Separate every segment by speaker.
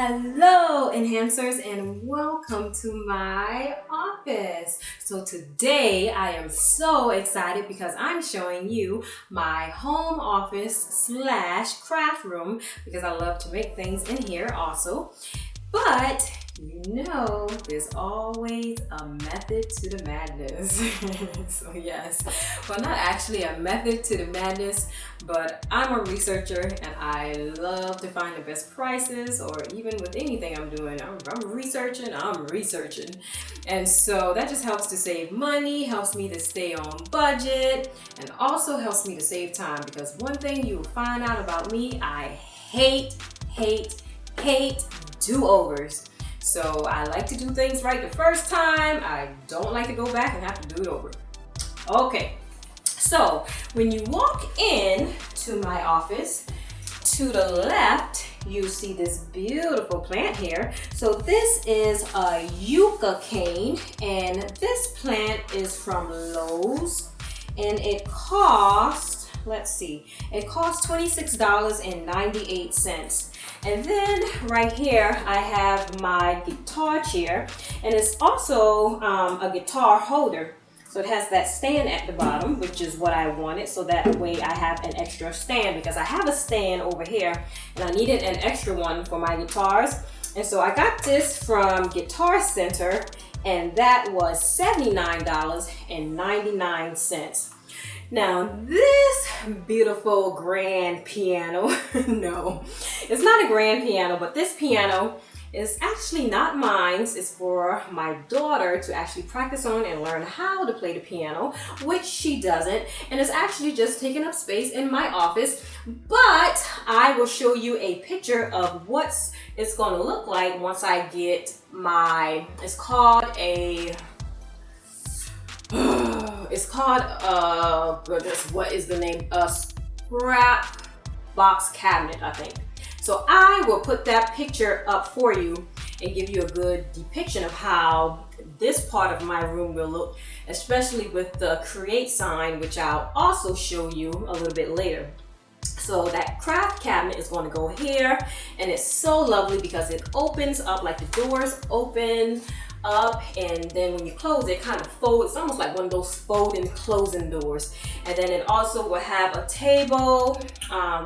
Speaker 1: Hello enhancers and welcome to my office. So today I am so excited because I'm showing you my home office slash craft room because I love to make things in here also. But you know, there's always a method to the madness. So yes, well, not actually a method to the madness, but I'm a researcher and I love to find the best prices, or even with anything I'm doing, I'm researching. And so that just helps to save money, helps me to stay on budget, and also helps me to save time, because one thing you will find out about me, I hate do-overs. So I like to do things right the first time. I don't like to go back and have to do it over. Okay, so when you walk in to my office, to the left, you see this beautiful plant here. So this is a yucca cane, and this plant is from Lowe's, and it costs, let's see, it costs $26.98. And then right here, I have my guitar chair, and it's also a guitar holder. So it has that stand at the bottom, which is what I wanted. So that way I have an extra stand, because I have a stand over here and I needed an extra one for my guitars. And so I got this from Guitar Center, and that was $79.99. Now this beautiful grand piano, no, it's not a grand piano, but this piano is actually not mine. It's for my daughter to actually practice on and learn how to play the piano, which she doesn't, and it's actually just taking up space in my office. But I will show you a picture of what it's going to look like once I get my, it's called a what is the name? A scrap box cabinet, I think. So I will put that picture up for you and give you a good depiction of how this part of my room will look, especially with the create sign, which I'll also show you a little bit later. So that craft cabinet is going to go here, and it's so lovely because it opens up, like the doors open up, and then when you close it kind of folds. It's almost like one of those folding closing doors. And then it also will have a table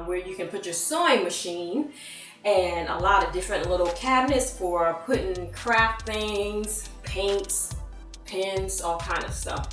Speaker 1: where you can put your sewing machine, and a lot of different little cabinets for putting craft things, paints, pens, all kind of stuff.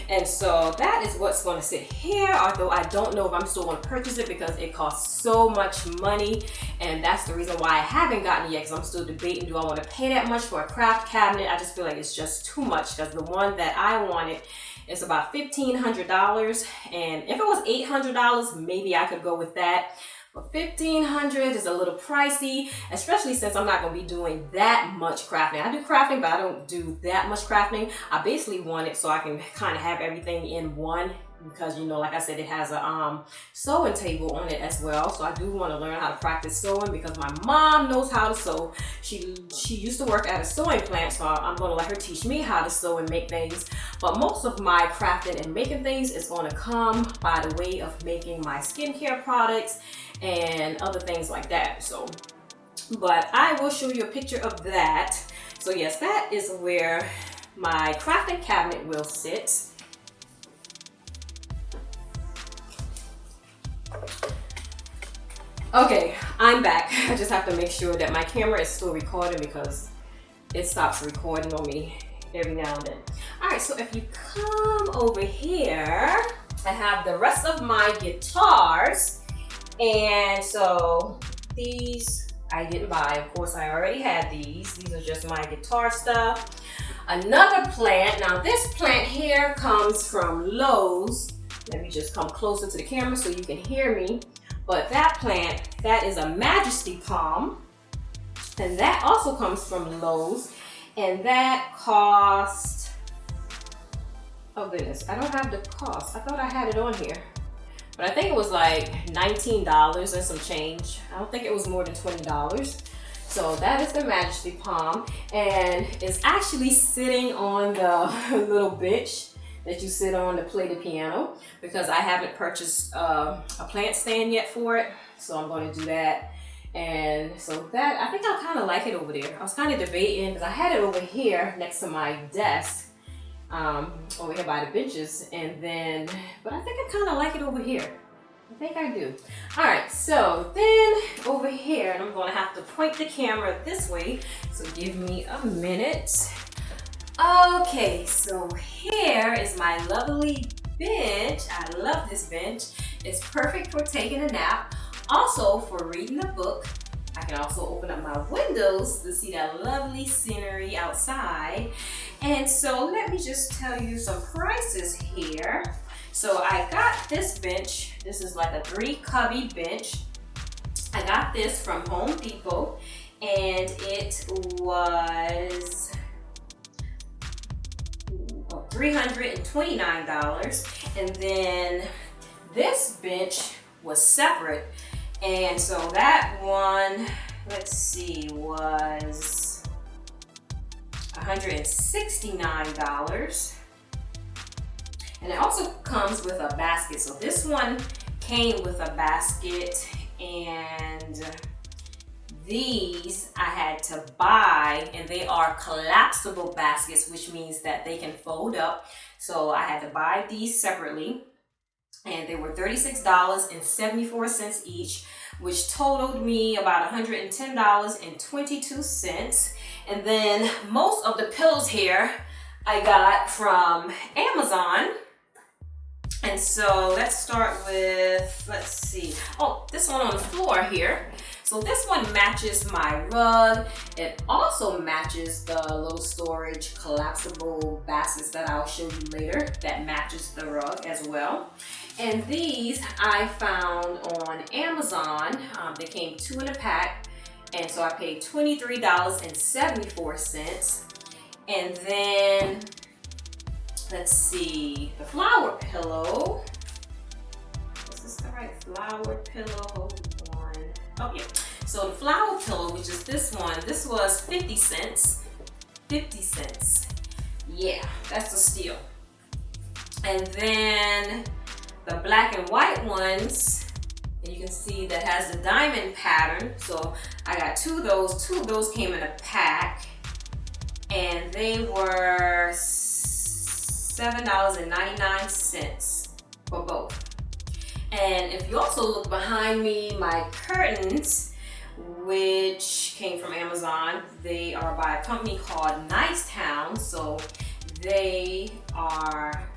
Speaker 1: And so that is what's going to sit here, although I don't know if I'm still going to purchase it because it costs so much money, and that's the reason why I haven't gotten it yet, because I'm still debating, do I want to pay that much for a craft cabinet? I just feel like it's just too much, because the one that I wanted is about $1,500, and if it was $800, maybe I could go with that. But $1,500 is a little pricey, especially since I'm not going to be doing that much crafting. I do crafting, but I don't do that much crafting. I basically want it so I can kind of have everything in one, because, you know, like I said, it has a sewing table on it as well. So I do want to learn how to practice sewing, because my mom knows how to sew. She used to work at a sewing plant, so I'm going to let her teach me how to sew and make things. But most of my crafting and making things is going to come by the way of making my skincare products and other things like that. So, but I will show you a picture of that. So yes, that is where my crafting cabinet will sit. Okay, I'm back. I just have to make sure that my camera is still recording, because it stops recording on me every now and then. All right, so if you come over here, I have the rest of my guitars. And so these I didn't buy, of course. I already had these. These are just my guitar stuff. Another plant. Now this plant here comes from Lowe's. Let me just come closer to the camera so you can hear me. But that plant, that is a Majesty Palm, and that also comes from Lowe's, and that cost, oh goodness, I don't have the cost. I thought I had it on here, but I think it was like $19 and some change. I don't think it was more than $20. So that is the Majesty Palm, and it's actually sitting on the little bench that you sit on to play the piano, because I haven't purchased a plant stand yet for it. So I'm going to do that. And so that, I think I kind of like it over there. I was kind of debating because I had it over here next to my desk, over here by the benches, and then, but I think I kind of like it over here. I think I do. All right, so then over here, and I'm gonna have to point the camera this way, so give me a minute. Okay, so here is my lovely bench. I love this bench. It's perfect for taking a nap, also for reading a book. I can also open up my windows to see that lovely scenery outside. And so let me just tell you some prices here. So I got this bench. This is like a 3-cubby bench. I got this from Home Depot, and it was $329. And then this bench was separate. And so that one, let's see, was $169. And it also comes with a basket. So this one came with a basket, and these I had to buy, and they are collapsible baskets, which means that they can fold up. So I had to buy these separately, and they were $36.74 each, which totaled me about $110.22. And then most of the pillows here I got from Amazon. And so let's start with, let's see. Oh, this one on the floor here. So this one matches my rug. It also matches the little storage collapsible baskets that I'll show you later that matches the rug as well. And these I found on Amazon. They came 2 in a pack. And so I paid $23.74. And then, let's see, the flower pillow. Is this the right flower pillow? Hold on. Oh, yeah. So the flower pillow, which is this one, this was 50 cents. 50 cents. Yeah, that's a steal. And then the black and white ones, and you can see that has the diamond pattern. So I got 2 of those. 2 of those came in a pack, and they were $7.99 for both. And if you also look behind me, my curtains, which came from Amazon, they are by a company called NICETOWN. So they are,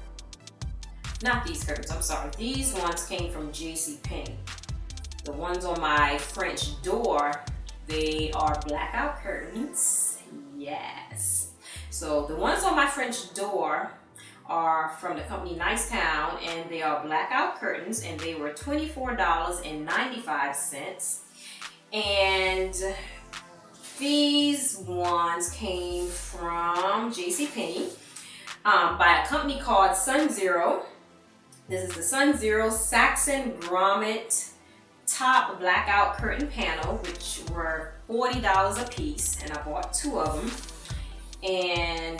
Speaker 1: not these curtains, I'm sorry. These ones came from JCPenney. The ones on my French door, they are blackout curtains. Yes. So the ones on my French door are from the company NICETOWN, and they are blackout curtains, and they were $24.95. And these ones came from JCPenney by a company called Sun Zero. This is the Sun Zero Saxon Grommet top blackout curtain panel, which were $40 a piece, and I bought 2 of them. And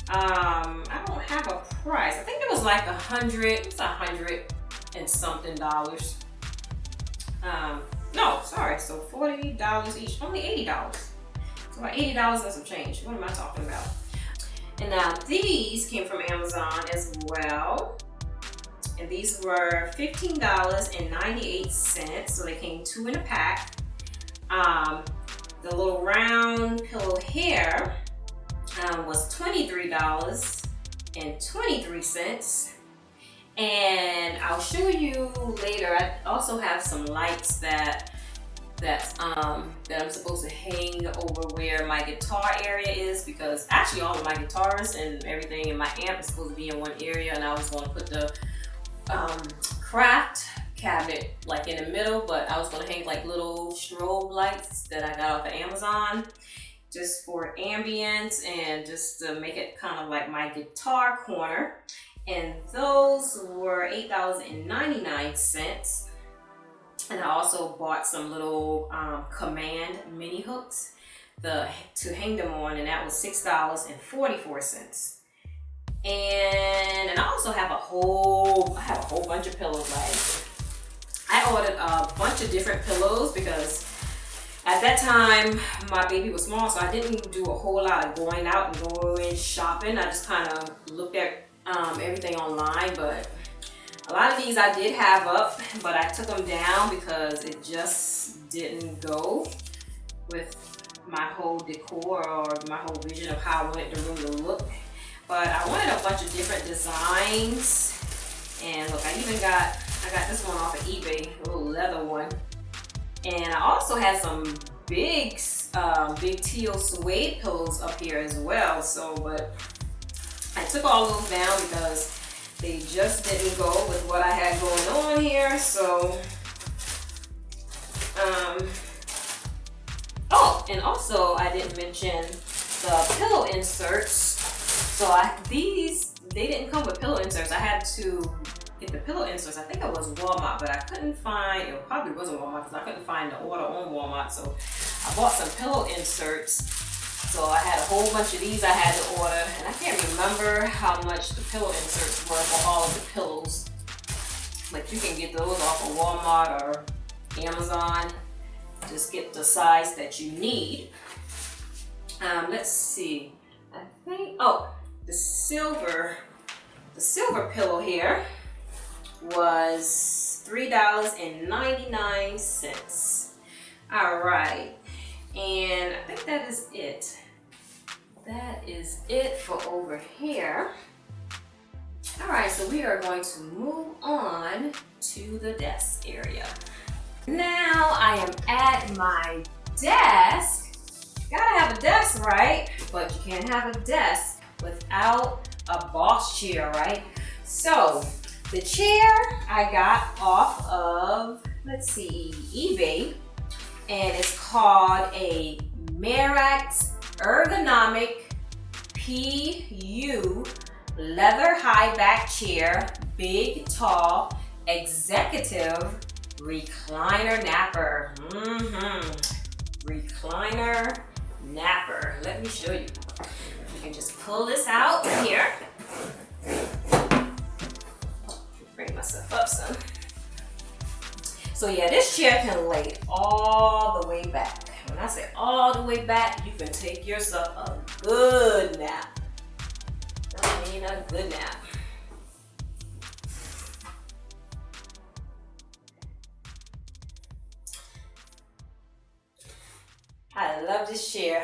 Speaker 1: I don't have a price. I think it was like $100 and something dollars. No, sorry, so $40 each, only $80. So about $80 and some change. What am I talking about? And now these came from Amazon as well. And these were $15.98, so they came 2 in a pack. The little round pillow here was $23.23. And I'll show you later. I also have some lights that I'm supposed to hang over where my guitar area is, because actually all of my guitars and everything in my amp is supposed to be in one area, and I was going to put the craft cabinet like in the middle, but I was going to hang like little strobe lights that I got off of Amazon just for ambience and just to make it kind of like my guitar corner. And those were $8.99. And I also bought some little command mini hooks to hang them on, and that was $6.44. And I also have a whole bunch of pillows. Like, I ordered a bunch of different pillows because At that time, my baby was small, so I didn't do a whole lot of going out and going shopping. I just kind of looked at everything online, but a lot of these I did have up, but I took them down because it just didn't go with my whole decor or my whole vision of how I wanted the room to look. But I wanted a bunch of different designs. And look, I got this one off of eBay, a little leather one. And I also had some big teal suede pillows up here as well. So, but I took all those down because they just didn't go with what I had going on here. So, oh, and also I didn't mention the pillow inserts. So they didn't come with pillow inserts. I had to get the pillow inserts. I think it was Walmart, but I couldn't find, it probably wasn't Walmart because I couldn't find the order on Walmart. So I bought some pillow inserts. So I had a whole bunch of these I had to order, and I can't remember how much the pillow inserts were for all of the pillows. But you can get those off of Walmart or Amazon. Just get the size that you need. Let's see. I think, oh, the silver pillow here was $3.99. All right, and I think that is it. That is it for over here. All right, so we are going to move on to the desk area. Now I am at my desk. Gotta have a desk, right? But you can't have a desk without a boss chair, right? So the chair I got off of, let's see, eBay, and it's called a Merax Ergonomic PU leather high back chair, big, tall, executive recliner napper. Recliner napper. Let me show you. You can just pull this out here. Bring myself up some. So yeah, this chair can lay all the way back. When I say all the way back, you can take yourself a good nap. I mean a good nap. I love this chair.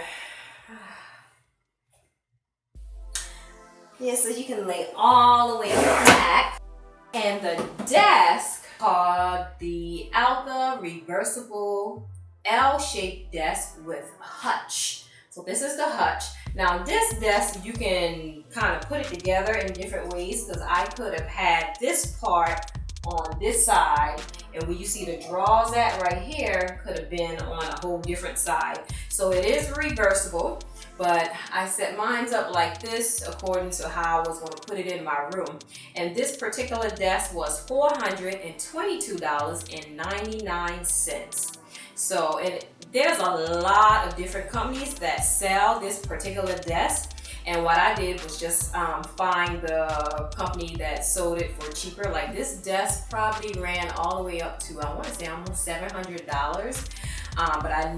Speaker 1: Yeah, so you can lay all the way back. And the desk called the Alta Reversible L-shaped desk with hutch. So this is the hutch. Now this desk, you can kind of put it together in different ways because I could have had this part on this side, and where you see the drawers at right here could have been on a whole different side. So it is reversible, but I set mine up like this according to how I was going to put it in my room. And this particular desk was $422.99. So, and there's a lot of different companies that sell this particular desk. And what I did was just find the company that sold it for cheaper. Like this desk probably ran all the way up to, I want to say almost $700. But I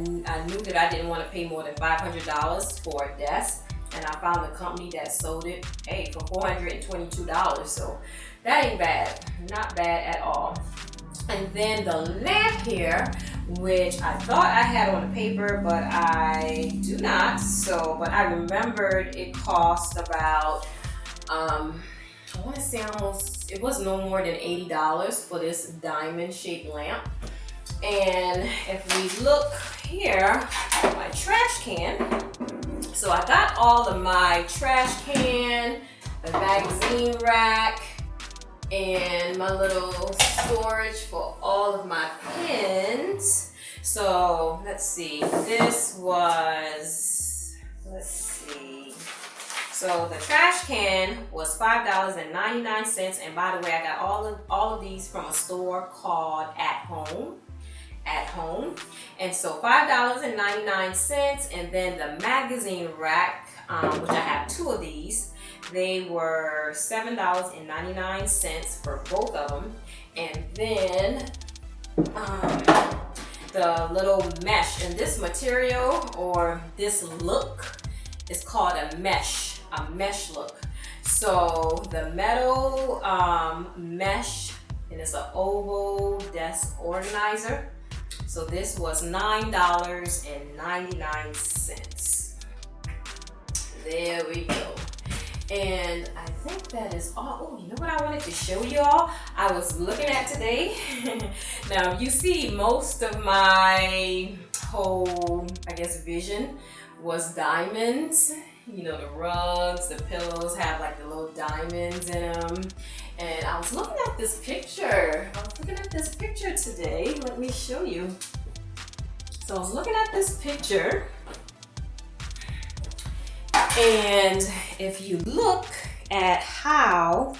Speaker 1: knew that I didn't want to pay more than $500 for a desk. And I found a company that sold it, hey, for $422. So that ain't bad, not bad at all. And then the lamp here, which I thought I had on the paper, but I do not. So, but I remembered it cost about, I want to say almost, it was no more than $80 for this diamond shaped lamp. And if we look here at my trash can, so I got all of my trash can, the magazine rack, and my little storage for all of my pins. So let's see, this was, let's see. So the trash can was $5.99, and by the way, I got all of these from a store called At Home. And so $5.99, and then the magazine rack, which I have two of these, they were $7.99 for both of them. And then the little mesh. And this material or this look is called a mesh look. So the metal mesh, and it's an oval desk organizer. So this was $9.99. There we go. And I think that is all. Oh, you know what I wanted to show y'all? I was looking at today. Now you see most of my whole, I guess, vision was diamonds. You know, the rugs, the pillows have like the little diamonds in them. And I was looking at this picture. Today. Let me show you. So I was looking at this picture. And if you look at how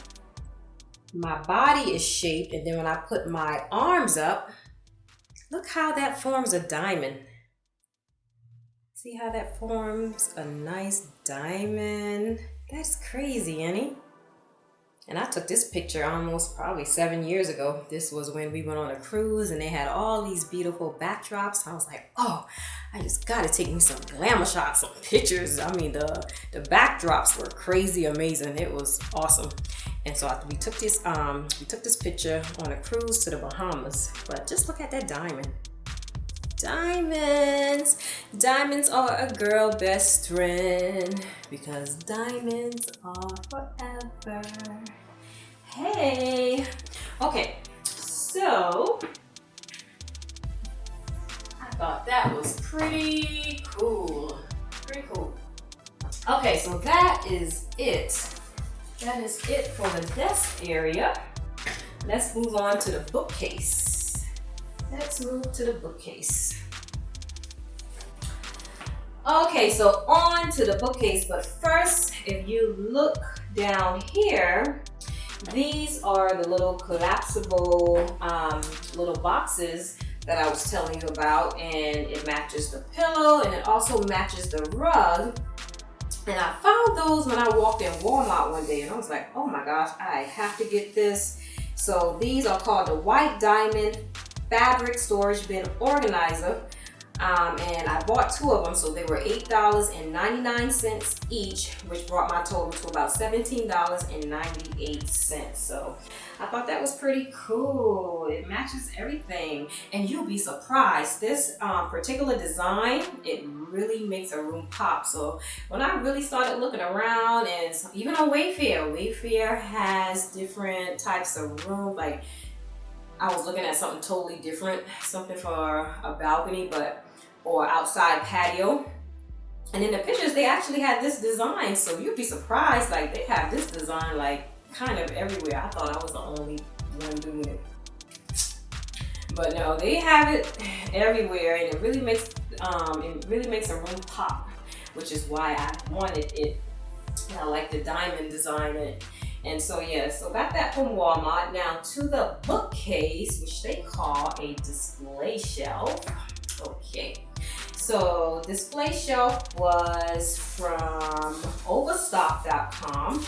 Speaker 1: my body is shaped, and then when I put my arms up, look how that forms a diamond. See how that forms a nice diamond? That's crazy, ain't it? And I took this picture almost probably 7 years ago. This was when we went on a cruise and they had all these beautiful backdrops. I was like, oh, I just gotta take me some glamour shots, some pictures. I mean, the backdrops were crazy amazing. It was awesome. And so we took this picture on a cruise to the Bahamas. But just look at that diamond. Diamonds. Diamonds are a girl best friend because diamonds are forever. Hey. Okay, so I thought that was pretty cool. Pretty cool. Okay, so that is it. That is it for the desk area. Let's move on to the bookcase. Let's move to the bookcase. Okay, so on to the bookcase, but first, if you look down here, these are the little collapsible little boxes that I was telling you about, and it matches the pillow and it also matches the rug. And I found those when I walked in Walmart one day and I was like, oh my gosh, I have to get this. So these are called the White Diamond Fabric Storage Bin Organizer. And I bought 2 of them, so they were $8.99 each, which brought my total to about $17.98. So I thought that was pretty cool. It matches everything, and you'll be surprised. This particular design, it really makes a room pop. So when I really started looking around, and even on Wayfair has different types of room. Like I was looking at something totally different, something for a balcony, or outside patio. And in the pictures, they actually had this design. So you'd be surprised, like they have this design like kind of everywhere. I thought I was the only one doing it. But no, they have it everywhere, and it really makes a room pop, which is why I wanted it. And I like the diamond design in it. And so yeah, so got that from Walmart. Now to the bookcase, which they call a display shelf. Okay, so display shelf was from Overstock.com,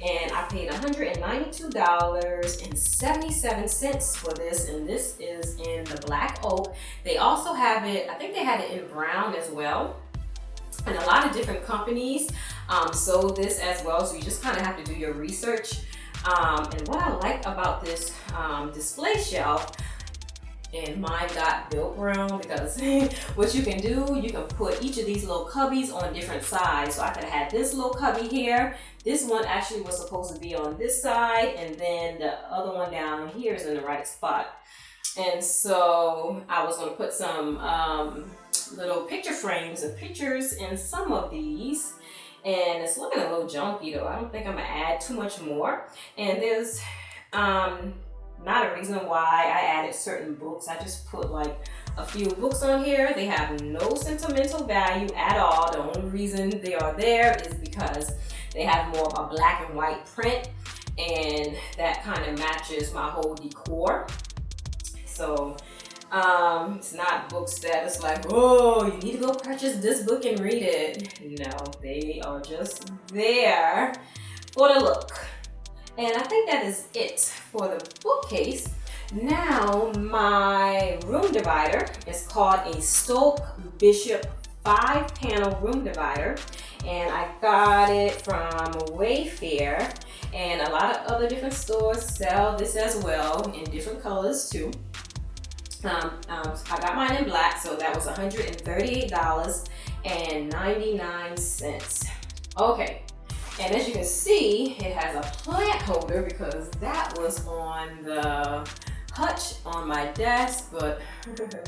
Speaker 1: and I paid $192.77 for this, and this is in the black oak. They also have it, I think they had it in brown as well. And a lot of different companies sold this as well, so you just kind of have to do your research. And what I like about this display shelf, and mine got built round, because what you can do, you can put each of these little cubbies on different sides. So I could have had this little cubby here. This one actually was supposed to be on this side, and then the other one down here is in the right spot. And so I was going to put some little picture frames of pictures in some of these, and it's looking a little junky though. I don't think I'm gonna add too much more. And there's not a reason why I added certain books. I just put like a few books on here. They have no sentimental value at all. The only reason they are there is because they have more of a black and white print, and that kind of matches my whole decor. So it's not books that it's like, oh, you need to go purchase this book and read it. No, they are just there for the look. And I think that is it for the bookcase. Now my room divider is called a Stoke Bishop 5-panel room divider, and I got it from Wayfair, and a lot of other different stores sell this as well in different colors too. I got mine in black, so that was $138.99. Okay, and as you can see, it has a plant holder because that was on the hutch on my desk, but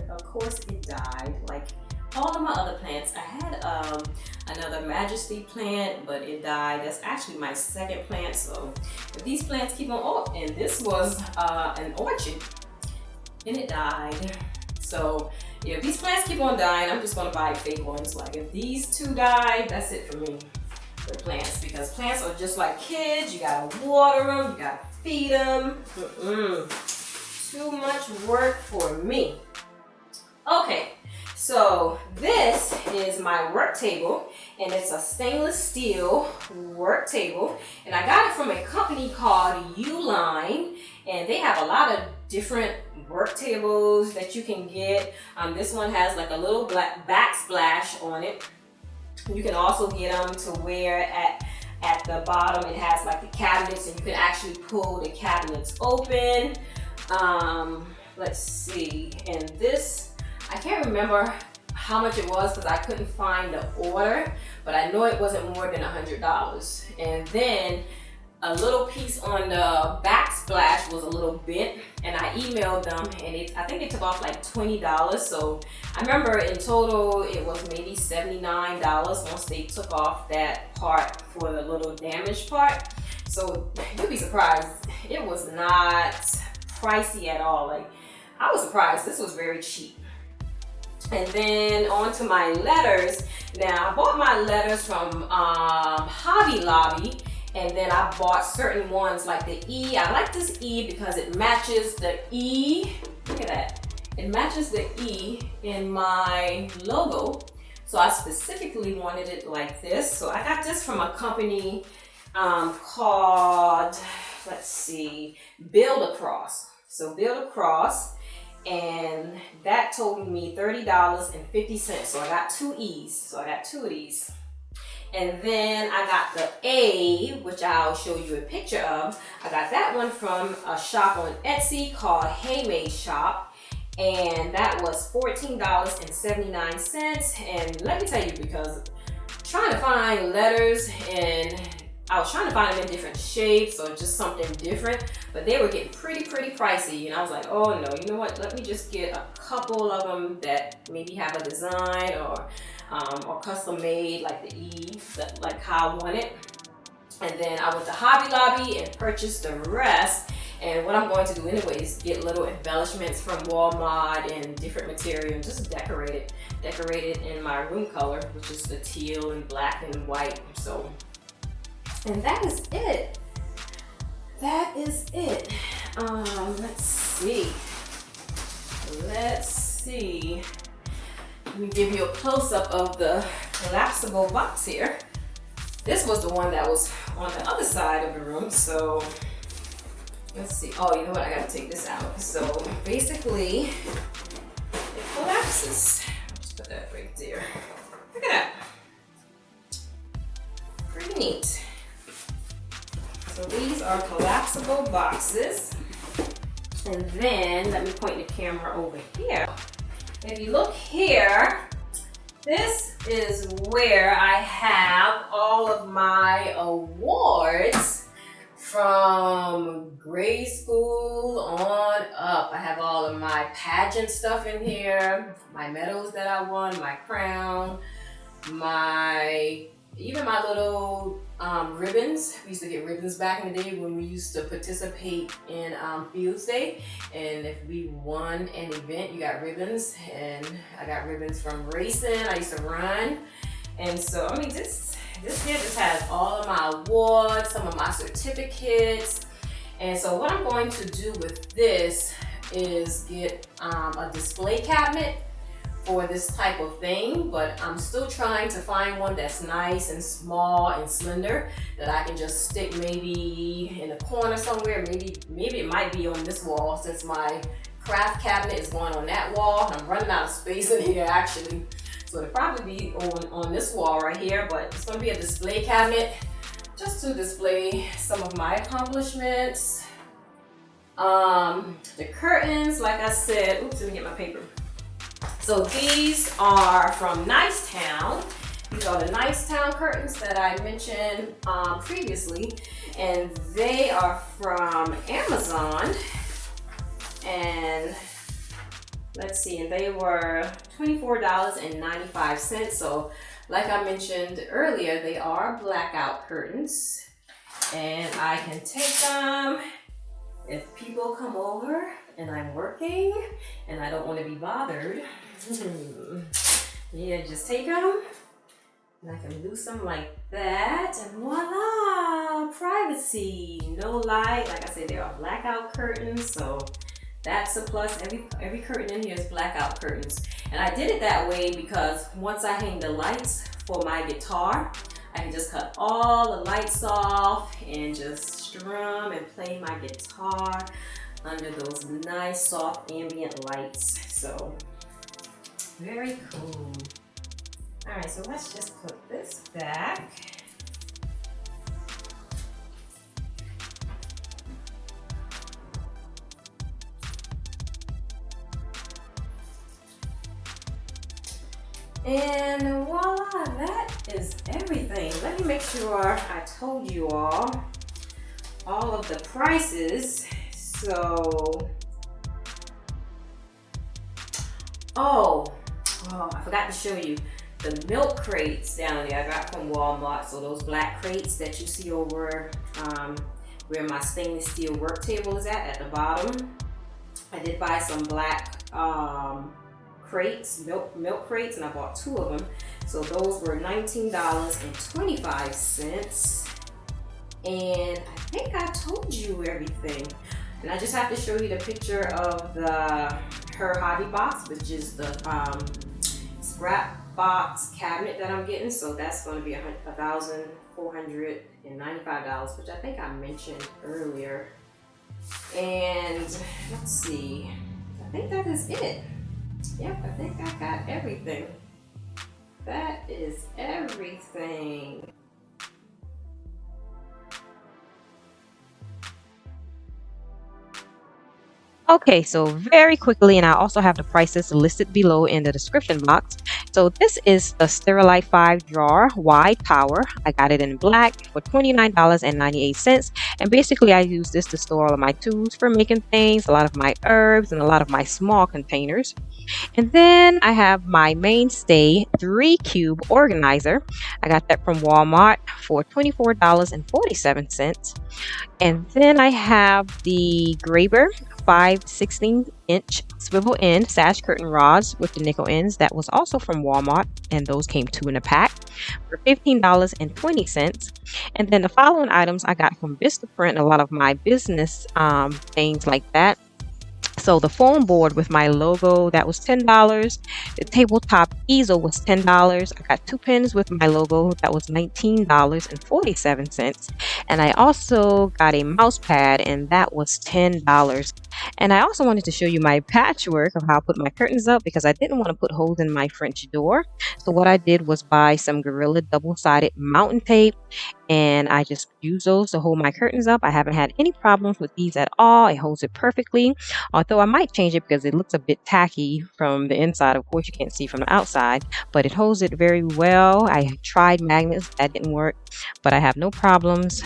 Speaker 1: of course it died like all of my other plants. I had another Majesty plant, but it died. That's actually my second plant, so if these plants keep on, oh, and this was an orchid, and it died. So if these plants keep on dying, I'm just gonna buy fake ones. Like if these two die, that's it for me for plants, because plants are just like kids. You gotta water them, you gotta feed them. Too much work for me. Okay, so this is my work table, and it's a stainless steel work table, and I got it from a company called Uline, and they have a lot of different work tables that you can get. This one has like a little black backsplash on it. You can also get them to where at the bottom it has like the cabinets, and you can actually pull the cabinets open. Let's see, and this, I can't remember how much it was because I couldn't find the order, but I know it wasn't more than $100. And then a little piece on the backsplash was a little bent, and I emailed them, and I think they took off like $20. So I remember in total it was maybe $79 once they took off that part for the little damaged part. So you'll be surprised, it was not pricey at all. Like, I was surprised, this was very cheap. And then on to my letters. Now I bought my letters from Hobby Lobby, and then I bought certain ones like the E. I like this E because it matches the E. Look at that. It matches the E in my logo. So I specifically wanted it like this. So I got this from a company called, let's see, Build Across. So Build Across, and that totaled me $30.50. So I got two E's. So I got two of these. And then I got the A, which I'll show you a picture of. I got that one from a shop on Etsy called Haymade Shop, and that was $14.79. And let me tell you, because trying to find letters, and I was trying to find them in different shapes or just something different, but they were getting pretty pricey. And I was like, oh no, you know what? Let me just get a couple of them that maybe have a design or custom made, like the E, like how I want it. And then I went to Hobby Lobby and purchased the rest. And what I'm going to do anyway is get little embellishments from Walmart and different material and just decorate it in my room color, which is the teal and black and white. So, and that is it. That is it. Let's see. Let me give you a close-up of the collapsible box here. This was the one that was on the other side of the room, so let's see. Oh, you know what? I gotta take this out. So basically, it collapses. Just put that right there. Look at that. Pretty neat. So these are collapsible boxes. And then, let me point the camera over here. If you look here, this is where I have all of my awards from grade school on up. I have all of my pageant stuff in here, my medals that I won, my crown, even my little ribbons. We used to get ribbons back in the day when we used to participate in Fields Day. And if we won an event, you got ribbons. And I got ribbons from racing. I used to run. And so, I mean, this here just has all of my awards, some of my certificates. And so what I'm going to do with this is get a display cabinet for this type of thing, but I'm still trying to find one that's nice and small and slender that I can just stick maybe in a corner somewhere. Maybe it might be on this wall, since my craft cabinet is going on that wall. I'm running out of space in here actually. So it'll probably be on this wall right here, but it's gonna be a display cabinet just to display some of my accomplishments. The curtains, like I said, oops, let me get my paper. So these are from NICETOWN. These are the NICETOWN curtains that I mentioned previously, and they are from Amazon. And let's see, and they were $24.95. So like I mentioned earlier, they are blackout curtains, and I can take them if people come over and I'm working and I don't want to be bothered. Yeah, just take them and I can loose them like that, and voila, privacy, no light. Like I said, they are blackout curtains, so that's a plus. Every curtain in here is blackout curtains. And I did it that way because once I hang the lights for my guitar, I can just cut all the lights off and just strum and play my guitar under those nice soft ambient lights. So very cool. All right, so let's just put this back. And voila, that is everything. Let me make sure I told you all of the prices. So, oh, I forgot to show you the milk crates down there I got from Walmart. So those black crates that you see over where my stainless steel work table is at the bottom. I did buy some black crates, milk crates, and I bought 2 of them. So those were $19.25. And I think I told you everything. And I just have to show you the picture of her hobby box, which is the scrap box cabinet that I'm getting. So that's going to be $1,495, which I think I mentioned earlier. And let's see, I think that is it. Yep, I think I got everything. That is everything.
Speaker 2: Okay, so very quickly, and I also have the prices listed below in the description box. So this is the Sterilite 5 drawer wide tower. I got it in black for $29.98. And basically I use this to store all of my tools for making things, a lot of my herbs, and a lot of my small containers. And then I have my mainstay 3-cube organizer. I got that from Walmart for $24.47. And then I have the Graber 5 16-inch swivel end sash curtain rods with the nickel ends. That was also from Walmart, and those came 2 in a pack for $15.20. And then the following items I got from Vistaprint, a lot of my business things like that. So the foam board with my logo, that was $10. The tabletop easel was $10. I got 2 pins with my logo, that was $19.47. And I also got a mouse pad, and that was $10. And I also wanted to show you my patchwork of how I put my curtains up, because I didn't want to put holes in my French door. So what I did was buy some Gorilla double-sided mountain tape, and I just use those to hold my curtains up. I haven't had any problems with these at all. It holds it perfectly, although I might change it because it looks a bit tacky from the inside. Of course, you can't see from the outside, but it holds it very well. I tried magnets, that didn't work, but I have no problems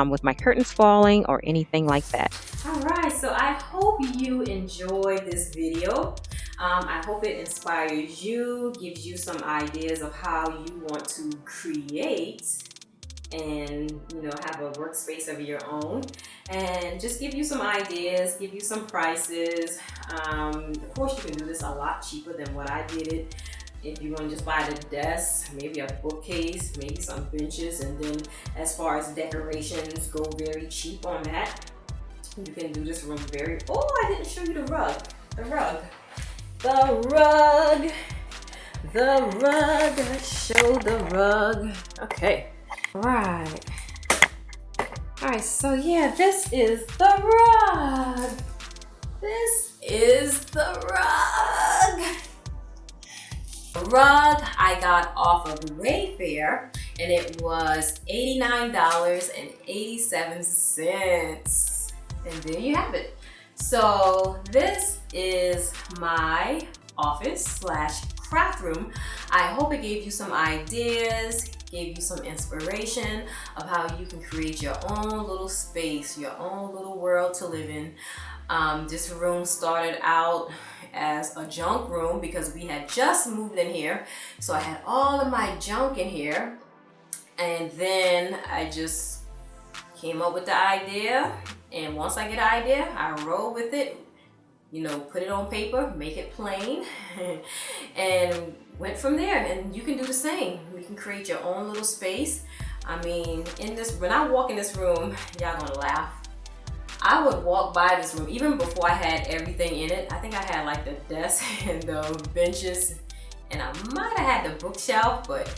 Speaker 2: with my curtains falling or anything like that.
Speaker 1: All right, so I hope you enjoyed this video. I hope it inspires you, gives you some ideas of how you want to create and have a workspace of your own, and just give you some ideas, give you some prices. Of course, you can do this a lot cheaper than what I did it. If you want to just buy the desk, maybe a bookcase, maybe some benches, and then as far as decorations, go very cheap on that. You can do this room I didn't show you the rug. The rug the rug. Let's show the rug. Okay. All right. All right, so yeah, this is the rug. This is the rug. The rug I got off of Wayfair, and it was $89.87. And there you have it. So this is my office slash craft room. I hope it gave you some ideas, gave you some inspiration of how you can create your own little space, your own little world to live in. This room started out as a junk room because we had just moved in here. So I had all of my junk in here, and then I just came up with the idea, and once I get an idea, I roll with it, you know, put it on paper, make it plain, and went from there. And you can do the same. You can create your own little space. I mean, when I walk in this room, y'all gonna laugh. I would walk by this room even before I had everything in it. I think I had like the desk and the benches, and I might have had the bookshelf, but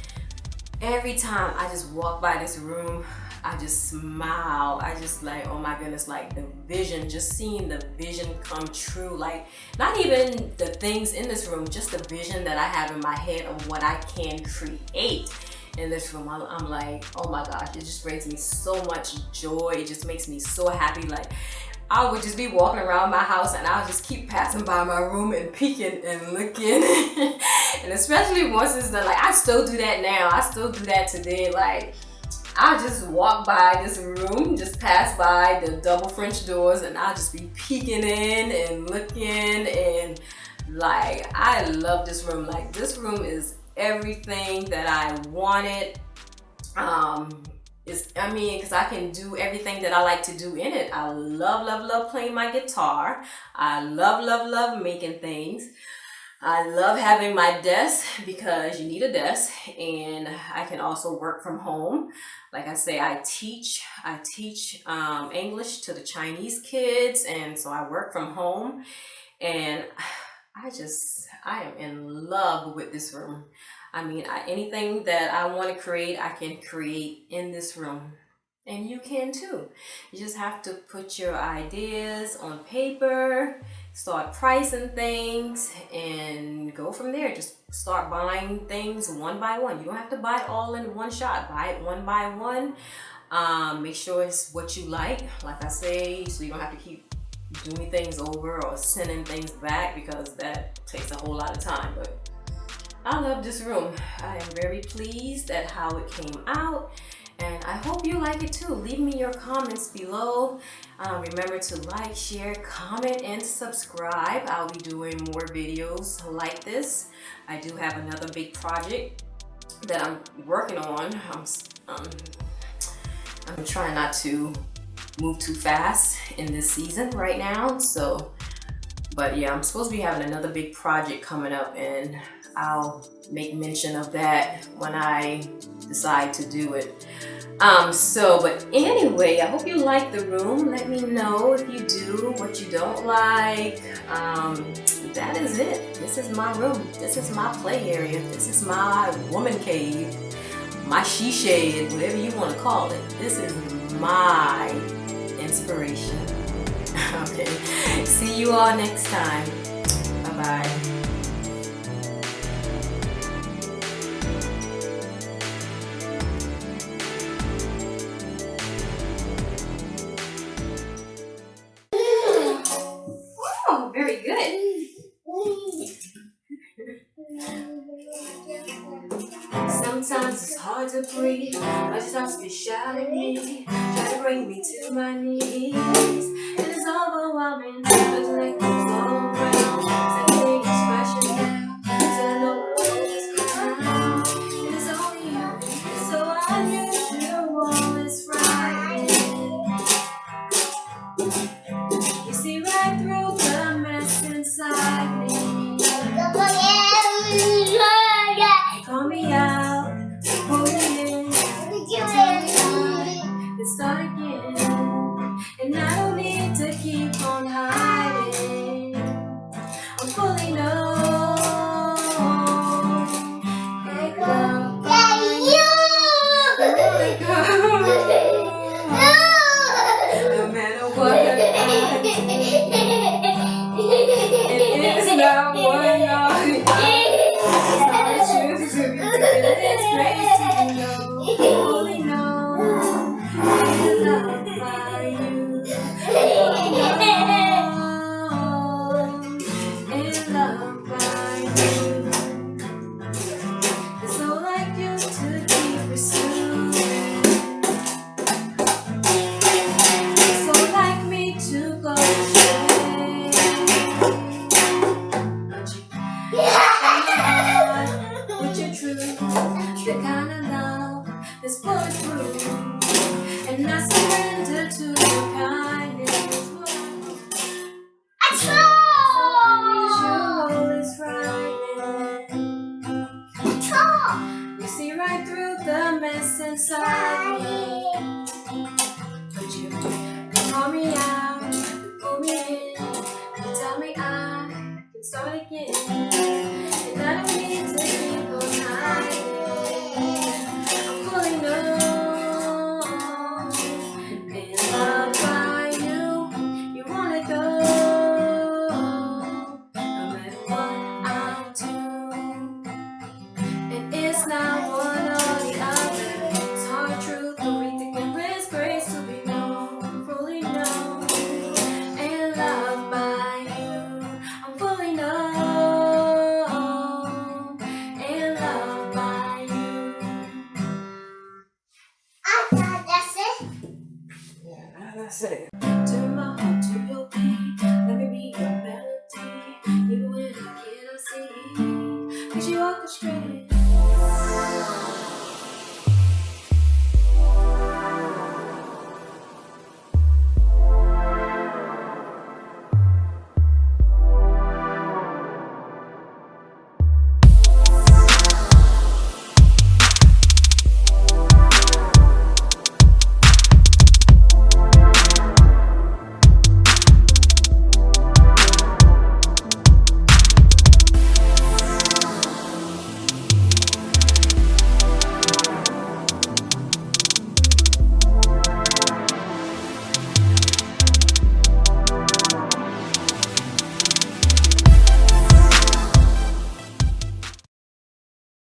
Speaker 1: every time I just walk by this room, I just smile. I just like, oh my goodness, like the vision, just seeing the vision come true. Like not even the things in this room, just the vision that I have in my head of what I can create in this room. I'm like, oh my gosh, it just brings me so much joy. It just makes me so happy. Like I would just be walking around my house and I'll just keep passing by my room and peeking and looking. And especially once it's done, like I still do that now. I still do that today. Like I'll just walk by this room, just pass by the double French doors, and I'll just be peeking in and looking, and like I love this room. Like this room is everything that I wanted. Because I can do everything that I like to do in it. I love playing my guitar. I love making things. I love having my desk because you need a desk, and I can also work from home. Like I say, I teach English to the Chinese kids, and so I work from home, and I am in love with this room. I mean, anything that I want to create, I can create in this room. And you can too. You just have to put your ideas on paper, start pricing things, and go from there. Just start buying things one by one. You don't have to buy it all in one shot. Buy it one by one. Make sure it's what you like I say, so you don't have to keep doing things over or sending things back, because that takes a whole lot of time. But I love this room. I am very pleased at how it came out, and I hope you like it too. Leave me your comments below. Remember to like, share, comment, and subscribe. I'll be doing more videos like this. I do have another big project that I'm working on. I'm trying not to move too fast in this season right now. But yeah, I'm supposed to be having another big project coming up, and I'll make mention of that when I decide to do it. But anyway, I hope you like the room. Let me know if you do, what you don't like. That is it. This is my room. This is my play area. This is my woman cave, my she shade, whatever you want to call it. This is my inspiration. Okay. See you all next time. Bye-bye. Very good. Sometimes it's hard to breathe. My thoughts be shouting me, try to bring me to my knees. And it's overwhelming. Looks like it's all around. Sending expression down. So I know what is ground. It's only you. It's so unusual. It's Friday. You see right through the mess inside me. Call me out, pull me in, start again. And I don't need to keep on hiding. disgrace to be known, fully known, and loved by you. Fully known, and loved by you. It's so like you to be pursued. It's so like me to go astray. But you with your truth, the kind of love that's bulletproof, and I surrender to your kindness. Unusual is frightening. You see right through the mess inside me. But you call me out, pull me in, you tell me I can start again. And I don't need to keep on hiding. I'm fully known and loved by you. You wanna go, no matter what I do. And it's not one or the other. It's hard truth, but we think there is grace to be known, fully known, and loved by you. I'm fully known and loved by you.
Speaker 3: That's it.
Speaker 1: Yeah, that's it. Turn my heart to your beat. Let me be your melody. Even when I cannot see, 'cause you orchestrate